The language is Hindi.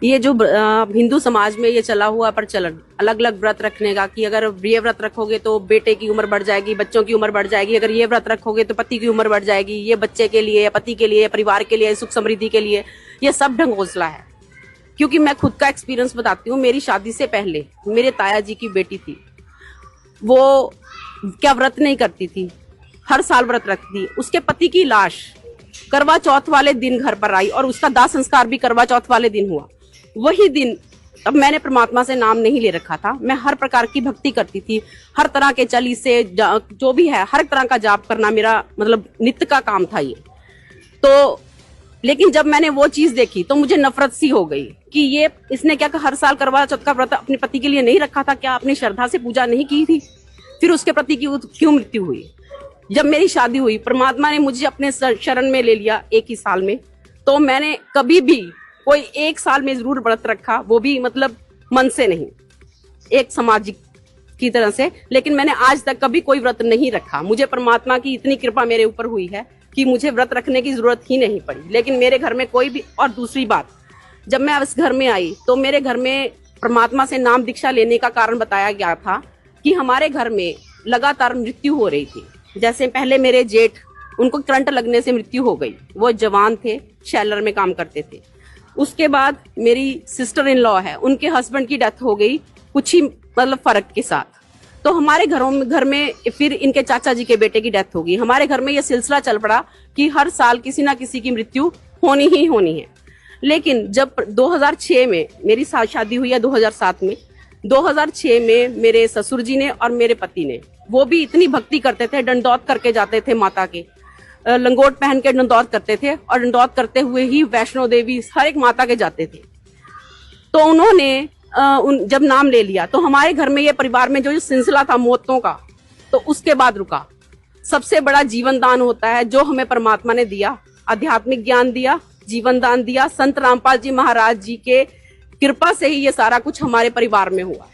ये जो हिंदू समाज में ये चला हुआ प्रचलन अलग अलग व्रत रखने का, कि अगर ये व्रत रखोगे तो बेटे की उम्र बढ़ जाएगी, बच्चों की उम्र बढ़ जाएगी, अगर ये व्रत रखोगे तो पति की उम्र बढ़ जाएगी, ये बच्चे के लिए, पति के लिए, परिवार के लिए, सुख समृद्धि के लिए, ये सब ढंगोसला है। क्योंकि मैं खुद का एक्सपीरियंस बताती हूँ। मेरी शादी से पहले मेरे ताया जी की बेटी थी, वो क्या व्रत नहीं करती थी, हर साल व्रत रखती थी। उसके पति की लाश करवा चौथ वाले दिन घर पर आई और उसका दाह संस्कार भी करवा चौथ वाले दिन हुआ। वही दिन, अब मैंने परमात्मा से नाम नहीं ले रखा था, मैं हर प्रकार की भक्ति करती थी, हर तरह के चली से जो भी है हर तरह का जाप करना मेरा मतलब नित्य का काम था ये। तो लेकिन जब मैंने वो चीज देखी तो मुझे नफरत सी हो गई कि ये इसने क्या हर साल करवा चौथ का व्रत अपने पति के लिए नहीं रखा था, क्या अपनी श्रद्धा से पूजा नहीं की थी, फिर उसके पति की क्यों मृत्यु हुई। जब मेरी शादी हुई, परमात्मा ने मुझे अपने शरण में ले लिया एक ही साल में, तो मैंने कभी भी कोई एक साल में जरूर व्रत रखा, वो भी मतलब मन से नहीं, एक सामाजिक की तरह से, लेकिन मैंने आज तक कभी कोई व्रत नहीं रखा। मुझे परमात्मा की इतनी कृपा मेरे ऊपर हुई है कि मुझे व्रत रखने की जरूरत ही नहीं पड़ी। लेकिन मेरे घर में कोई भी, और दूसरी बात, जब मैं इस घर में आई तो मेरे घर में परमात्मा से नाम दीक्षा लेने का कारण बताया गया था कि हमारे घर में लगातार मृत्यु हो रही थी। जैसे पहले मेरे जेठ, उनको करंट लगने से मृत्यु हो गई, वो जवान थे, शैलर में काम करते थे। उसके बाद मेरी सिस्टर इन लॉ है, उनके हस्बैंड की डेथ हो गई कुछ ही मतलब फर्क के साथ। तो हमारे घर में फिर इनके चाचा जी के बेटे की डेथ हो गई। हमारे घर में ये सिलसिला चल पड़ा कि हर साल किसी ना किसी की मृत्यु होनी ही होनी है। लेकिन जब 2006 में मेरी शादी हुई है, 2007 में, 2006 में मेरे ससुर जी ने और मेरे पति ने, वो भी इतनी भक्ति करते थे, दंडौत करके जाते थे माता के, लंगोट पहन के दंडौत करते थे, और दंडौत करते हुए ही वैष्णो देवी हर एक माता के जाते थे। तो उन्होंने जब नाम ले लिया तो हमारे घर में, ये परिवार में जो सिलसिला था मौतों का, तो उसके बाद रुका। सबसे बड़ा जीवन दान होता है जो हमें परमात्मा ने दिया, आध्यात्मिक ज्ञान दिया, जीवन दान दिया। संत रामपाल जी महाराज जी के कृपा से ही ये सारा कुछ हमारे परिवार में हुआ।